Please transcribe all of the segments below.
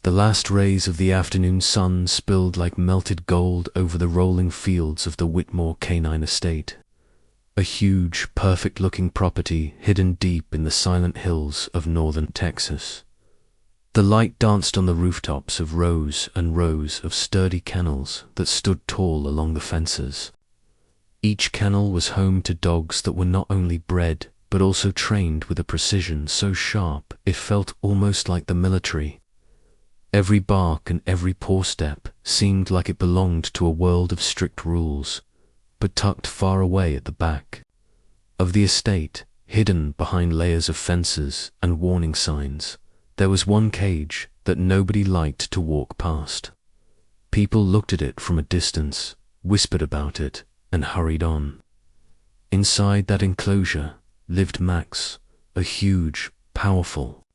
The last rays of the afternoon sun spilled like melted gold over the rolling fields of the Whitmore Canine Estate, a huge, perfect-looking property hidden deep in the silent hills of northern Texas. The light danced on the rooftops of rows and rows of sturdy kennels that stood tall along the fences. Each kennel was home to dogs that were not only bred but also trained with a precision so sharp it felt almost like the military. Every bark and every paw step seemed like it belonged to a world of strict rules, but tucked far away at the back of the estate, hidden behind layers of fences and warning signs, there was one cage that nobody liked to walk past. People looked at it from a distance, whispered about it, and hurried on. Inside that enclosure lived Max, a huge, powerful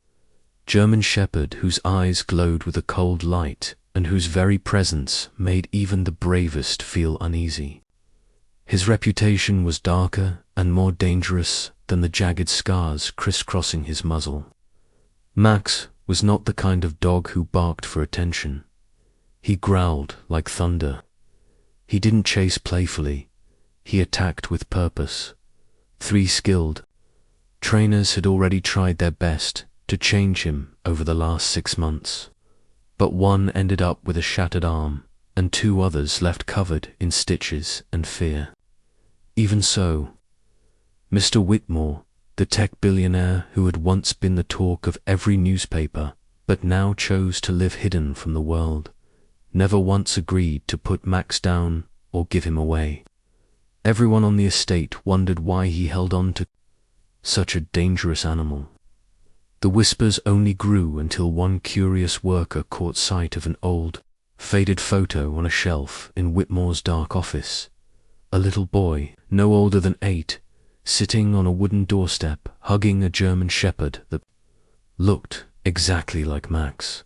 German shepherd whose eyes glowed with a cold light and whose very presence made even the bravest feel uneasy. His reputation was darker and more dangerous than the jagged scars crisscrossing his muzzle. Max was not the kind of dog who barked for attention. He growled like thunder. He didn't chase playfully. He attacked with purpose. 3 skilled trainers had already tried their best to change him over the last 6 months, but one ended up with a shattered arm and 2 others left covered in stitches and fear. Even so, Mr. Whitmore, the tech billionaire who had once been the talk of every newspaper but now chose to live hidden from the world, never once agreed to put Max down or give him away. Everyone on the estate wondered why he held on to such a dangerous animal. The whispers only grew until one curious worker caught sight of an old, faded photo on a shelf in Whitmore's dark office. A little boy, no older than 8, sitting on a wooden doorstep, hugging a German shepherd that looked exactly like Max.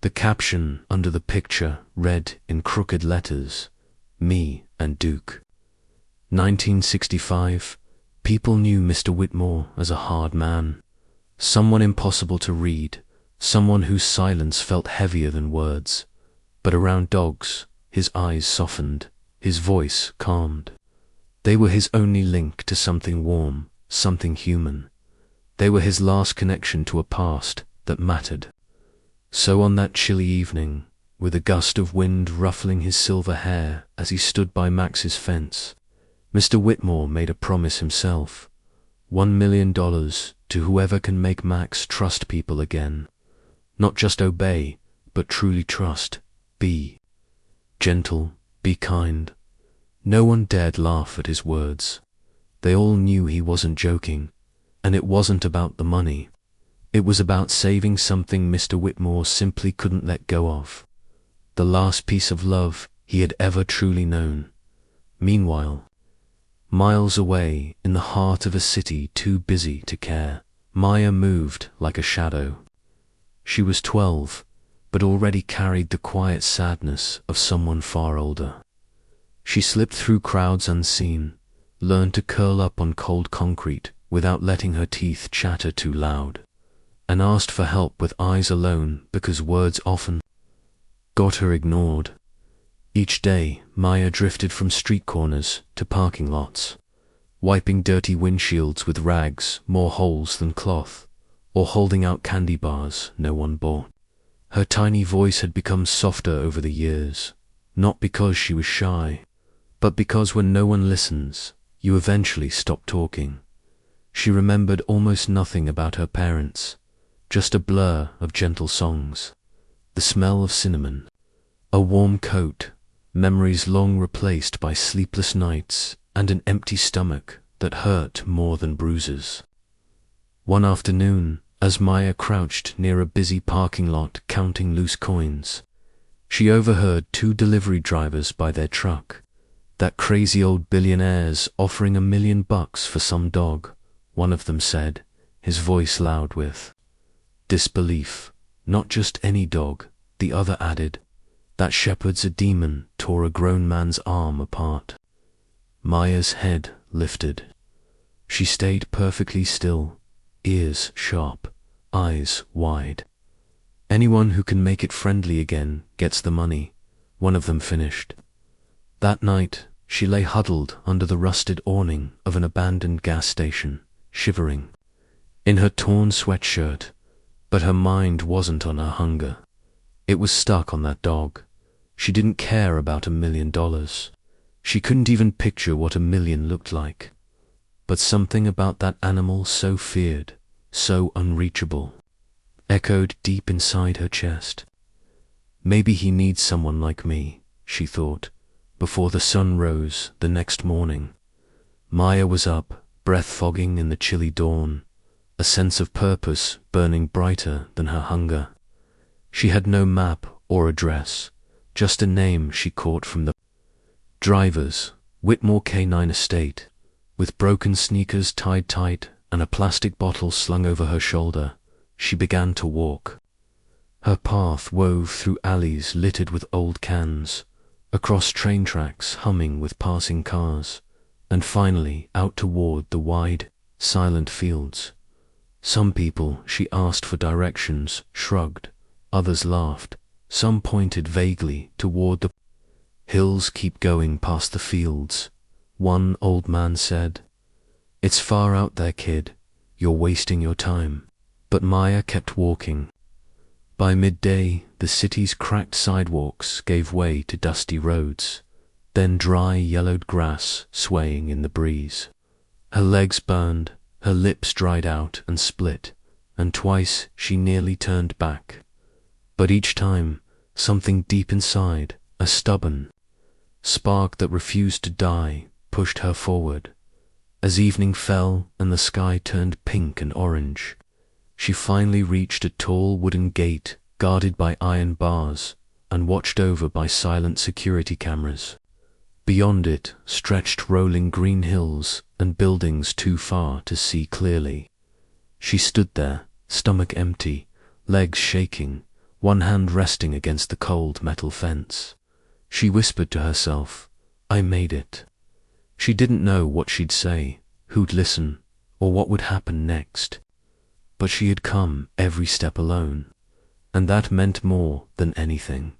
The caption under the picture read in crooked letters, "Me and Duke." 1965, people knew Mr. Whitmore as a hard man, someone impossible to read, someone whose silence felt heavier than words. But around dogs, his eyes softened, his voice calmed. They were his only link to something warm, something human. They were his last connection to a past that mattered. So on that chilly evening, with a gust of wind ruffling his silver hair as he stood by Max's fence, Mr. Whitmore made a promise himself: $1 million to whoever can make Max trust people again. Not just obey, but truly trust. Be gentle, be kind. No one dared laugh at his words. They all knew he wasn't joking, and it wasn't about the money. It was about saving something Mr. Whitmore simply couldn't let go of. The last piece of love he had ever truly known. Meanwhile, miles away in the heart of a city too busy to care, Maya moved like a shadow. She was 12, but already carried the quiet sadness of someone far older. She slipped through crowds unseen, learned to curl up on cold concrete without letting her teeth chatter too loud, and asked for help with eyes alone because words often got her ignored. Each day, Maya drifted from street corners to parking lots, wiping dirty windshields with rags more holes than cloth, or holding out candy bars no one bought. Her tiny voice had become softer over the years, not because she was shy, but because when no one listens, you eventually stop talking. She remembered almost nothing about her parents, just a blur of gentle songs, the smell of cinnamon, a warm coat, memories long replaced by sleepless nights and an empty stomach that hurt more than bruises. One afternoon, as Maya crouched near a busy parking lot counting loose coins, she overheard 2 delivery drivers by their truck, that crazy old billionaires offering $1 million for some dog. One of them said, his voice loud with disbelief, "Not just any dog." The other added, "That shepherd's a demon," tore a grown man's arm apart. Maya's head lifted. She stayed perfectly still, ears sharp, eyes wide. Anyone who can make it friendly again gets the money, one of them finished. That night, she lay huddled under the rusted awning of an abandoned gas station, shivering, in her torn sweatshirt, but her mind wasn't on her hunger. It was stuck on that dog. She didn't care about $1 million. She couldn't even picture what $1 million looked like. But something about that animal so feared, so unreachable, echoed deep inside her chest. Maybe he needs someone like me, she thought, before the sun rose the next morning. Maya was up, breath fogging in the chilly dawn, a sense of purpose burning brighter than her hunger. She had no map or address, just a name she caught from the drivers, Whitmore Canine Estate. With broken sneakers tied tight and a plastic bottle slung over her shoulder, she began to walk. Her path wove through alleys littered with old cans, across train tracks humming with passing cars, and finally out toward the wide, silent fields. Some people she asked for directions shrugged, others laughed, some pointed vaguely toward the hills. Keep going past the fields, one old man said. It's far out there, kid. You're wasting your time. But Maya kept walking. By midday, the city's cracked sidewalks gave way to dusty roads, then dry yellowed grass swaying in the breeze. Her legs burned, her lips dried out and split, and twice she nearly turned back. But each time, something deep inside, a stubborn spark that refused to die, pushed her forward. As evening fell and the sky turned pink and orange, she finally reached a tall wooden gate guarded by iron bars and watched over by silent security cameras. Beyond it stretched rolling green hills and buildings too far to see clearly. She stood there, stomach empty, legs shaking, one hand resting against the cold metal fence. She whispered to herself, "I made it." She didn't know what she'd say, who'd listen, or what would happen next. But she had come every step alone, and that meant more than anything.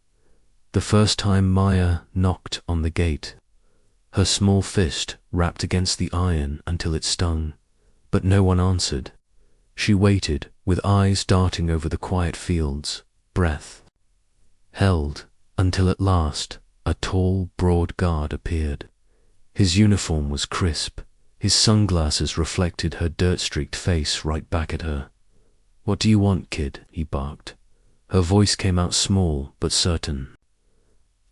The first time Maya knocked on the gate, her small fist rapped against the iron until it stung, but no one answered. She waited, with eyes darting over the quiet fields, breath held, until at last a tall, broad guard appeared. His uniform was crisp, his sunglasses reflected her dirt-streaked face right back at her. "What do you want, kid?" he barked. Her voice came out small but certain.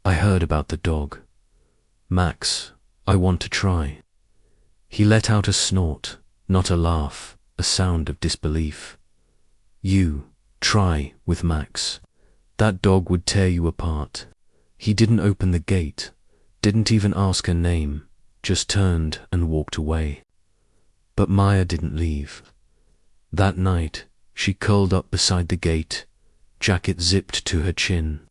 "I heard about the dog. Max, I want to try." He let out a snort, not a laugh, a sound of disbelief. "You try with Max. That dog would tear you apart." He didn't open the gate, didn't even ask her name, just turned and walked away. But Maya didn't leave. That night, she curled up beside the gate, jacket zipped to her chin,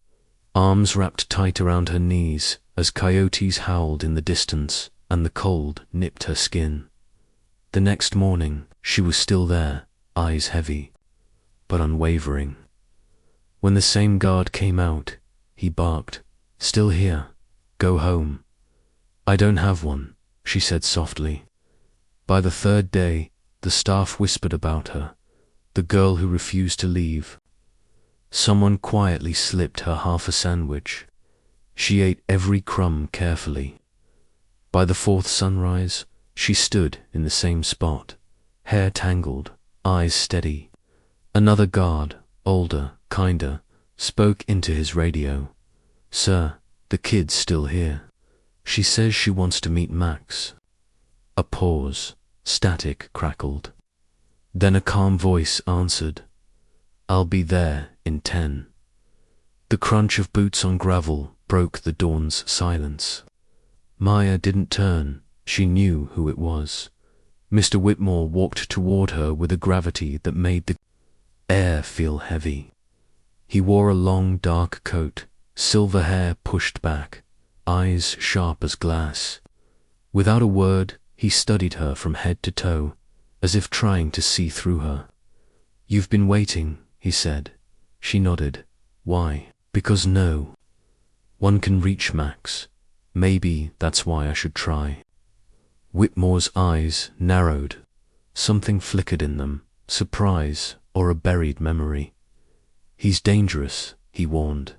arms wrapped tight around her knees as coyotes howled in the distance and the cold nipped her skin. The next morning, she was still there, eyes heavy, but unwavering. When the same guard came out, he barked, "Still here. Go home." "I don't have one," she said softly. By the third day, the staff whispered about her, the girl who refused to leave. Someone quietly slipped her half a sandwich. She ate every crumb carefully. By the fourth sunrise, she stood in the same spot, hair tangled, eyes steady. Another guard, older, kinder, spoke into his radio. "Sir, the kid's still here. She says she wants to meet Max." A pause, static crackled. Then a calm voice answered, "I'll be there in 10. The crunch of boots on gravel broke the dawn's silence. Maya didn't turn, she knew who it was. Mr. Whitmore walked toward her with a gravity that made the air feel heavy. He wore a long dark coat, silver hair pushed back, eyes sharp as glass. Without a word, he studied her from head to toe, as if trying to see through her. "You've been waiting," he said. She nodded. Why? Because no one can reach Max. Maybe that's why I should try. Whitmore's eyes narrowed. Something flickered in them, surprise or a buried memory. He's dangerous, he warned.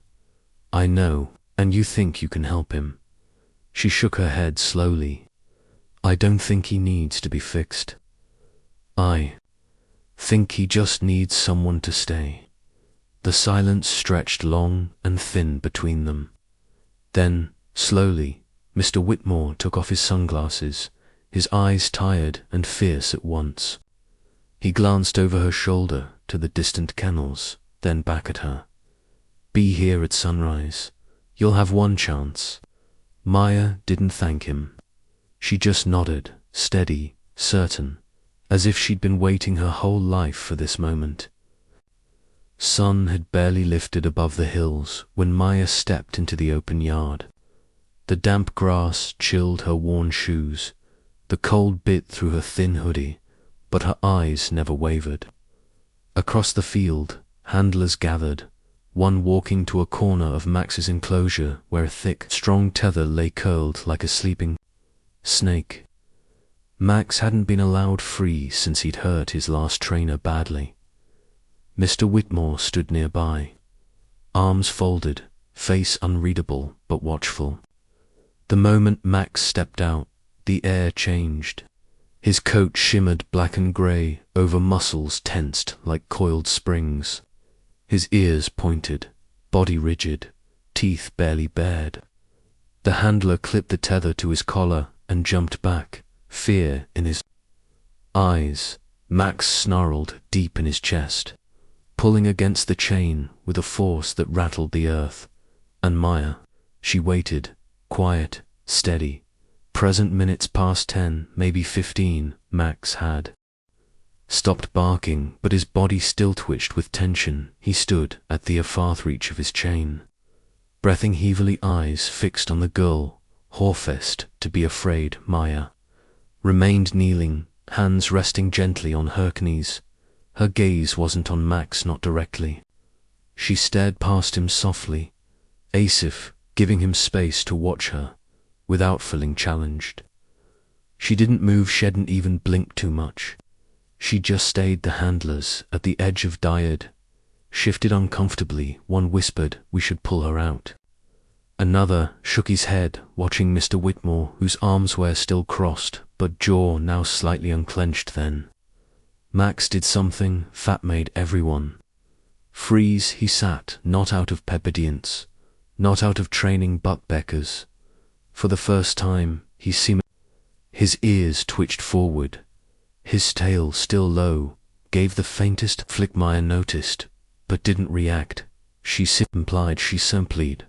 I know, and you think you can help him. She shook her head slowly. I don't think he needs to be fixed. I think he just needs someone to stay. The silence stretched long and thin between them. Then, slowly, Mr. Whitmore took off his sunglasses, his eyes tired and fierce at once. He glanced over her shoulder to the distant kennels, then back at her. Be here at sunrise. You'll have one chance. Maya didn't thank him. She just nodded, steady, certain, as if she'd been waiting her whole life for this moment. Sun had barely lifted above the hills when Maya stepped into the open yard. The damp grass chilled her worn shoes. The cold bit through her thin hoodie, but her eyes never wavered. Across the field, handlers gathered, one walking to a corner of Max's enclosure where a thick, strong tether lay curled like a sleeping snake. Max hadn't been allowed free since he'd hurt his last trainer badly. Mr. Whitmore stood nearby, arms folded, face unreadable but watchful. The moment Max stepped out, the air changed. His coat shimmered black and grey over muscles tensed like coiled springs. His ears pointed, body rigid, teeth barely bared. The handler clipped the tether to his collar and jumped back, fear in his eyes. Max snarled deep in his chest, pulling against the chain with a force that rattled the earth. And Maya, she waited, quiet, steady. Present minutes past 10, maybe 15, Max had stopped barking, but his body still twitched with tension. He stood at the far reach of his chain, breathing heavily, eyes fixed on the girl, hoarfest to be afraid. Maya remained kneeling, hands resting gently on her knees. Her gaze wasn't on Max, not directly. She stared past him softly, Asif, giving him space to watch her, without feeling challenged. She didn't move, she hadn't even blinked too much. She just stayed. The handlers, at the edge of dyad, shifted uncomfortably. One whispered, we should pull her out. Another shook his head, watching Mr. Whitmore, whose arms were still crossed, but jaw now slightly unclenched. Then Max did something that made everyone freeze. He sat, not out of obedience, not out of training, but because, for the first time, he seemed. His ears twitched forward. His tail, still low, gave the faintest flick. Maya noticed, but didn't react. She implied. She simplied,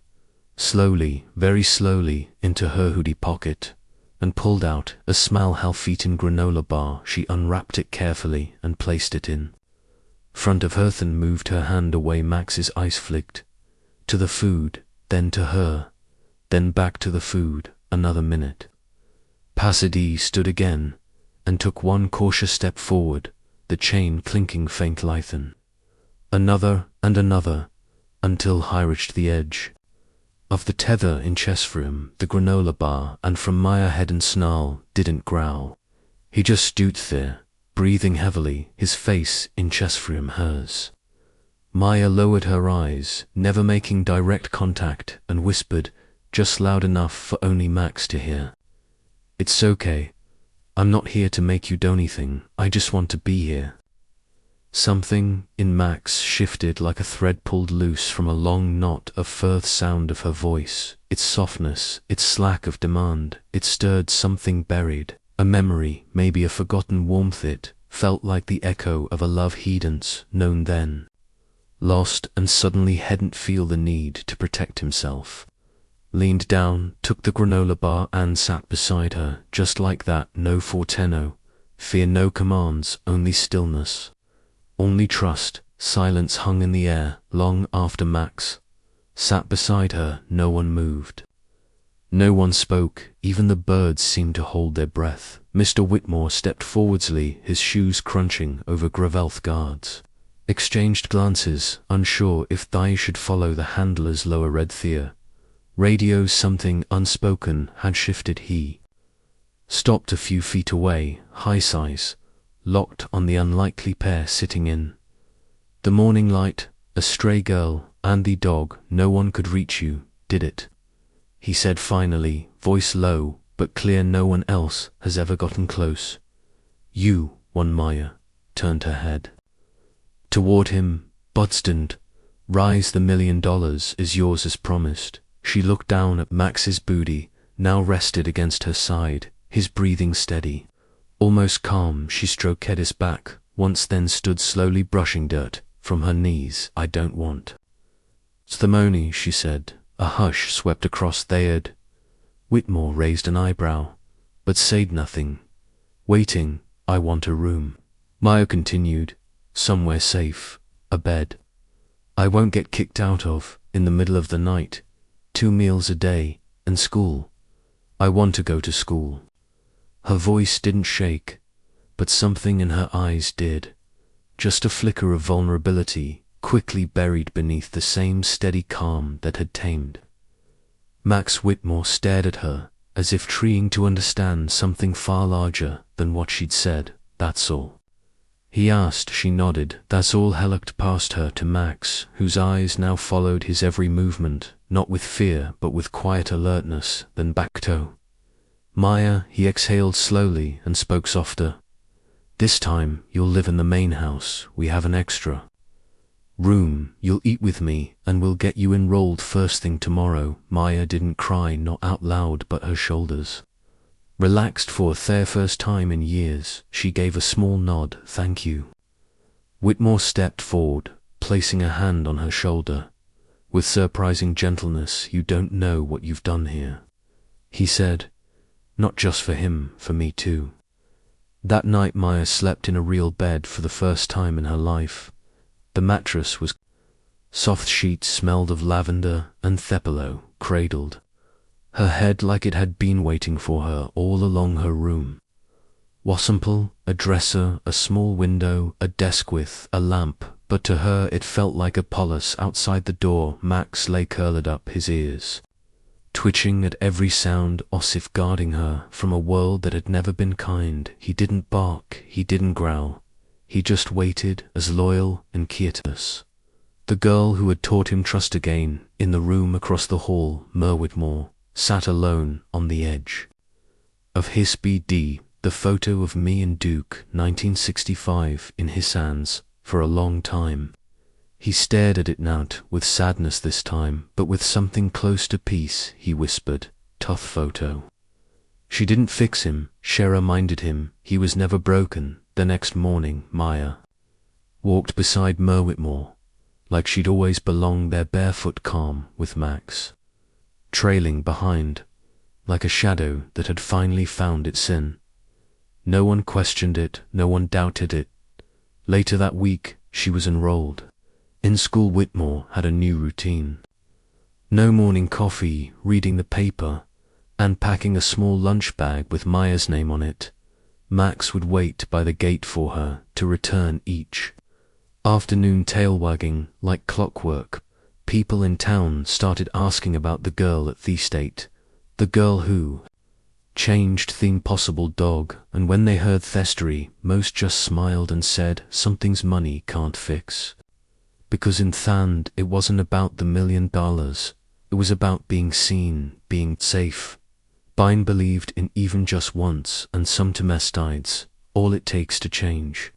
slowly, very slowly, into her hoodie pocket, and pulled out a small half-eaten granola bar. She unwrapped it carefully and placed it in front of her, then moved her hand away. Max's eyes flicked to the food, then to her, then back to the food. Another minute. Pasadee stood again and took one cautious step forward, the chain clinking faint lithen. Another and another, until he reached the edge of the tether in Chesfrim, the granola bar, and from Maya head and snarl didn't growl. He just stood there, breathing heavily, his face in Chesfrim, hers. Maya lowered her eyes, never making direct contact, and whispered, just loud enough for only Max to hear. It's okay. I'm not here to make you do anything. I just want to be here. Something in Max shifted like a thread pulled loose from a long knot of fur. Sound of her voice, its softness, its lack of demand, it stirred something buried, a memory, maybe a forgotten warmth. It felt like the echo of a love he'dn't known then, lost, and suddenly hadn't feel the need to protect himself. Leaned down, took the granola bar and sat beside her, just like that. No forteno, fear, no commands, only stillness, only trust. Silence hung in the air. Long after Max sat beside her, no one moved. No one spoke, even the birds seemed to hold their breath. Mr. Whitmore stepped forwardsly, his shoes crunching over gravel guards. exchanged glances, unsure if they should follow the handler's lower red tear. Radio's something unspoken had shifted. He stopped a few feet away, high size, locked on the unlikely pair sitting in the morning light. A stray girl and the dog. No one could reach you, did it? He said finally, voice low but clear. No one else has ever gotten close. You won. Maya turned her head toward him. Budstand, rise. $1 million is yours as promised. She looked down at Max's booty, now rested against her side, his breathing steady, almost calm. She stroked his back once, then stood slowly, brushing dirt from her knees. I don't want ceremony, she said. A hush swept across Thayard. Whitmore raised an eyebrow, but said nothing. Waiting. I want a room, Maya continued. Somewhere safe, a bed I won't get kicked out of in the middle of the night, 2 meals a day, and school. I want to go to school. Her voice didn't shake, but something in her eyes did. Just a flicker of vulnerability, quickly buried beneath the same steady calm that had tamed. Max Whitmore stared at her, as if trying to understand something far larger than what she'd said. That's all? He asked. She nodded. That's all. He looked past her to Max, whose eyes now followed his every movement, not with fear but with quiet alertness, then back to Maya. He exhaled slowly and spoke softer. This time you'll live in the main house. We have an extra room. You'll eat with me, and we'll get you enrolled first thing tomorrow. Maya didn't cry, not out loud, but her shoulders relaxed for the first time in years. She gave a small nod. Thank you. Whitmore stepped forward, placing a hand on her shoulder. With surprising gentleness. You don't know what you've done here, he said. Not just for him, for me too. That night Maya slept in a real bed for the first time in her life. The mattress was soft, sheets smelled of lavender and thepalo cradled her head like it had been waiting for her all along. Her room was simple, a dresser, a small window, a desk with a lamp, but to her it felt like a palace. Outside the door, Max lay curled up, his ears twitching at every sound, as if guarding her from a world that had never been kind. He didn't bark, he didn't growl. He just waited, as loyal and quietus. The girl who had taught him trust again. In the room across the hall, Whitmore sat alone on the edge of his BD, the photo of me and Duke, 1965, in his hands. For a long time he stared at it, not with sadness this time, but with something close to peace. He whispered, "Tough photo." She didn't fix him, Shera reminded him. He was never broken. The next morning, Maya walked beside Whitmore, like she'd always belonged there, barefoot, calm, with Max trailing behind, like a shadow that had finally found its sin. No one questioned it, no one doubted it. Later that week, she was enrolled. In school, Whitmore had a new routine. No morning coffee, reading the paper, and packing a small lunch bag with Maya's name on it. Max would wait by the gate for her to return each afternoon, tail wagging like clockwork. People in town started asking about the girl at the estate, the girl who changed the impossible dog, and when they heard Thestery, most just smiled and said, something's money can't fix. Because in Thand, it wasn't about the $1 million, it was about being seen, being safe. Bine believed in even just once, and some domestides, all it takes to change.